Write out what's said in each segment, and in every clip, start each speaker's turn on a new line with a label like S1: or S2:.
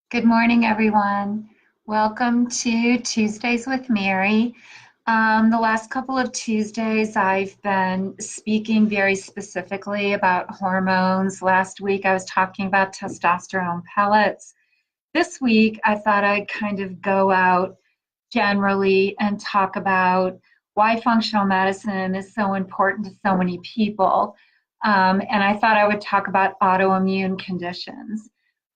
S1: Good morning, everyone. Welcome to Tuesdays with Mary. The last couple of Tuesdays, I've been speaking very specifically about hormones. Last week, I was talking about testosterone pellets. This week, I thought I'd kind of go out generally and talk about why functional medicine is so important to so many people. And I thought I would talk about autoimmune conditions.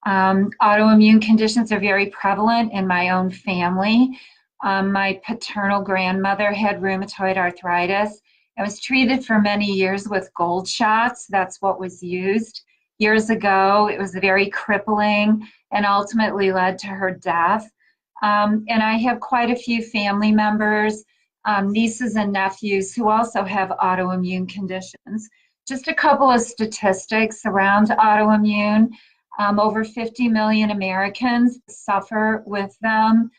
S1: Autoimmune conditions are very prevalent in my own family. My paternal grandmother had rheumatoid arthritis and was treated for many years with gold shots. That's what was used. Years ago, it was very crippling and ultimately led to her death. And I have quite a few family members, nieces and nephews who also have autoimmune conditions. Just a couple of statistics around autoimmune. Over 50 million Americans suffer with them.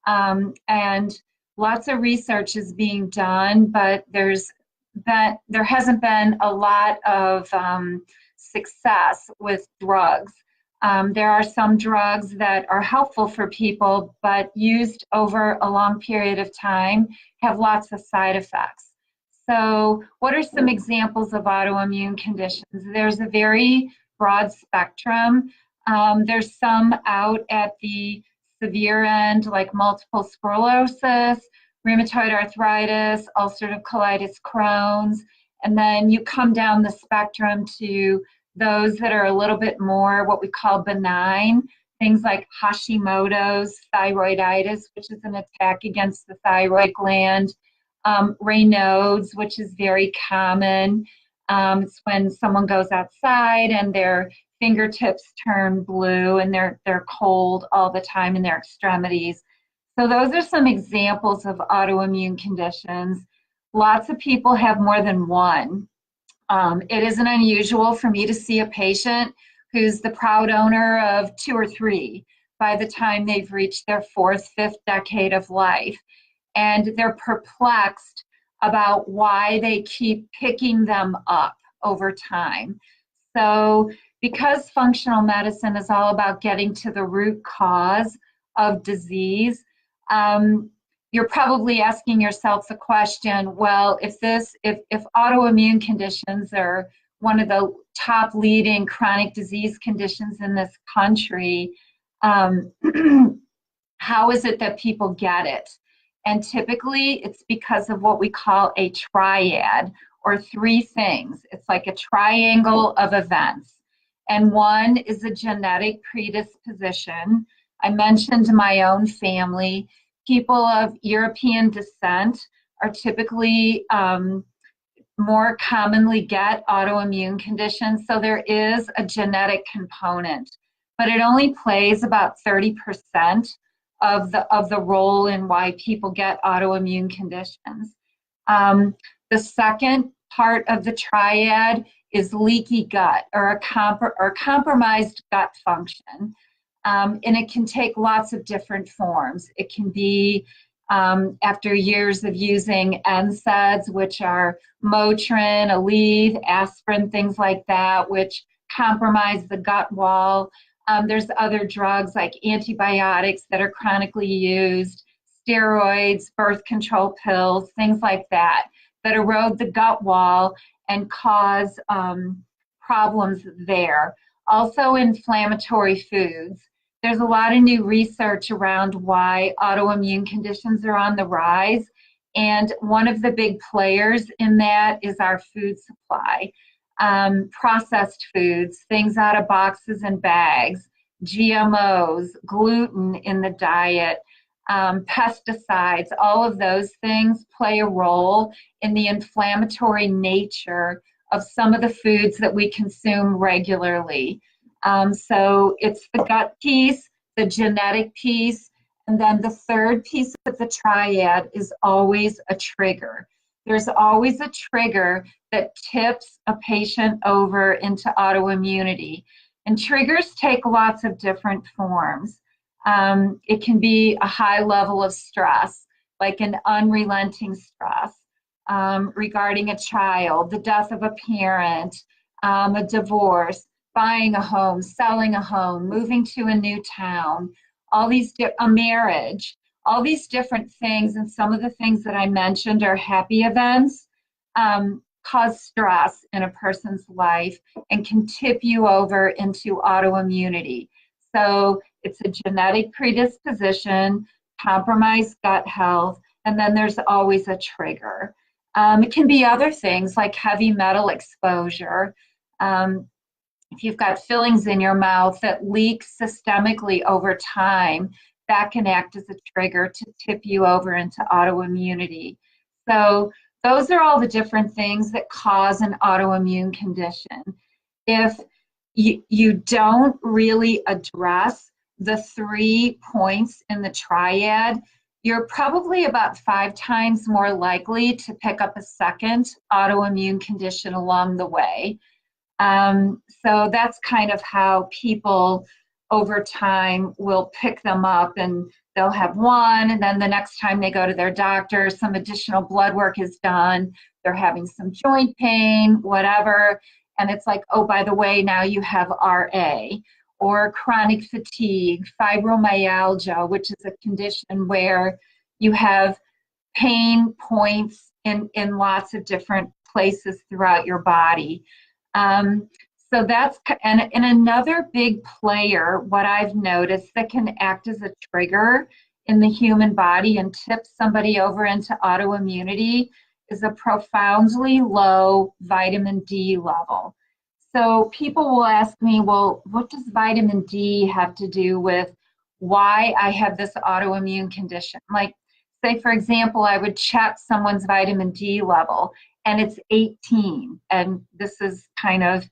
S1: And lots of research is being done, but there hasn't been a lot of success with drugs. There are some drugs that are helpful for people, but used over a long period of time have lots of side effects. So, what are some examples of autoimmune conditions? There's a very broad spectrum. There's some out at the severe end, like multiple sclerosis, rheumatoid arthritis, ulcerative colitis, Crohn's, and then you come down the spectrum to those that are a little bit more what we call benign, things like Hashimoto's, thyroiditis, which is an attack against the thyroid gland, Raynaud's, which is very common. It's when someone goes outside and their fingertips turn blue and they're cold all the time in their extremities. So those are some examples of autoimmune conditions. Lots of people have more than one. It isn't unusual for me to see a patient who's the proud owner of two or three by the time they've reached their fourth, fifth decade of life. And they're perplexed about why they keep picking them up over time. So, because functional medicine is all about getting to the root cause of disease, you're probably asking yourself the question, well, if autoimmune conditions are one of the top leading chronic disease conditions in this country, how is it that people get it? And typically it's because of what we call a triad, or three things. It's like a triangle of events. And one is a genetic predisposition. I mentioned my own family. People of European descent are typically more commonly get autoimmune conditions. So there is a genetic component, but it only plays about 30% of the role in why people get autoimmune conditions. The second part of the triad is leaky gut, or compromised gut function. And it can take lots of different forms. It can be after years of using NSAIDs, which are Motrin, Aleve, aspirin, things like that, which compromise the gut wall. There's other drugs like antibiotics that are chronically used, steroids, birth control pills, things like that, that erode the gut wall and cause problems there. Also, inflammatory foods. There's a lot of new research around why autoimmune conditions are on the rise. And one of the big players in that is our food supply. Processed foods, things out of boxes and bags, GMOs, gluten in the diet, pesticides, all of those things play a role in the inflammatory nature of some of the foods that we consume regularly. So it's the gut piece, the genetic piece, and then the third piece of the triad is always a trigger. There's always a trigger that tips a patient over into autoimmunity. And triggers take lots of different forms. It can be a high level of stress, like an unrelenting stress regarding a child, the death of a parent, a divorce, buying a home, selling a home, moving to a new town, a marriage, all these different things. And some of the things that I mentioned are happy events, cause stress in a person's life and can tip you over into autoimmunity. So it's a genetic predisposition, compromised gut health, and then there's always a trigger. It can be other things like heavy metal exposure. If you've got fillings in your mouth that leak systemically over time, that can act as a trigger to tip you over into autoimmunity. So those are all the different things that cause an autoimmune condition. If you don't really address the 3 points in the triad, you're probably about 5 times more likely to pick up a second autoimmune condition along the way. So that's kind of how people over time will pick them up, and they'll have one, and then the next time they go to their doctor, some additional blood work is done, they're having some joint pain, whatever, and it's like, oh, by the way, now you have RA, or chronic fatigue, fibromyalgia, which is a condition where you have pain points in lots of different places throughout your body. So that's, and another big player, what I've noticed that can act as a trigger in the human body and tip somebody over into autoimmunity is a profoundly low vitamin D level. So people will ask me, well, what does vitamin D have to do with why I have this autoimmune condition? Like, say, for example, I would check someone's vitamin D level and it's 18. And this is kind of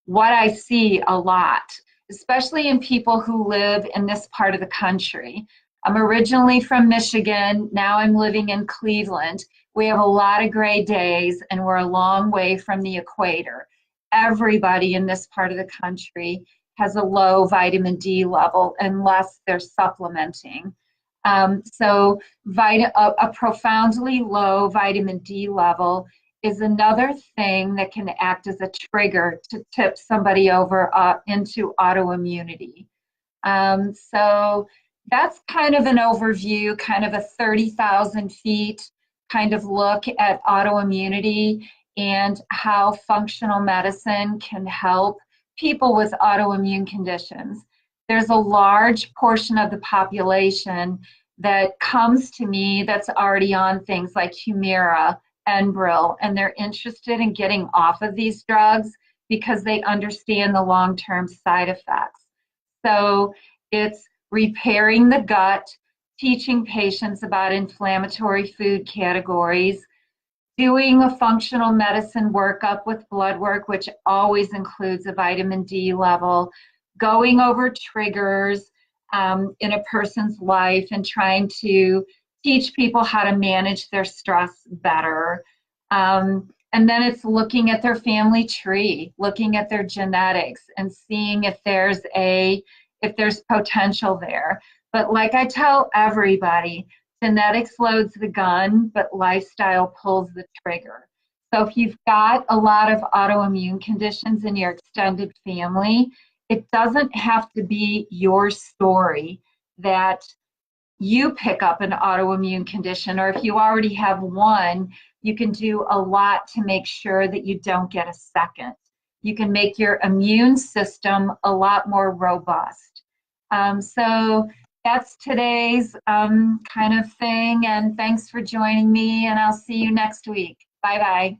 S1: what I see a lot, especially in people who live in this part of the country. I'm originally from Michigan. Now I'm living in Cleveland. We have a lot of gray days and we're a long way from the equator. Everybody in this part of the country has a low vitamin D level unless they're supplementing. So a profoundly low vitamin D level is another thing that can act as a trigger to tip somebody over into autoimmunity. So that's kind of an overview, kind of a 30,000 feet kind of look at autoimmunity and how functional medicine can help people with autoimmune conditions. There's a large portion of the population that comes to me that's already on things like Humira, Enbrel, and they're interested in getting off of these drugs because they understand the long-term side effects. So it's repairing the gut, teaching patients about inflammatory food categories, doing a functional medicine workup with blood work, which always includes a vitamin D level, going over triggers in a person's life and trying to teach people how to manage their stress better. And then it's looking at their family tree, looking at their genetics and seeing if there's potential there. But like I tell everybody, genetics loads the gun, but lifestyle pulls the trigger. So if you've got a lot of autoimmune conditions in your extended family, it doesn't have to be your story that you pick up an autoimmune condition, or if you already have one, you can do a lot to make sure that you don't get a second. You can make your immune system a lot more robust. So that's today's kind of thing, and thanks for joining me, and I'll see you next week. Bye-bye.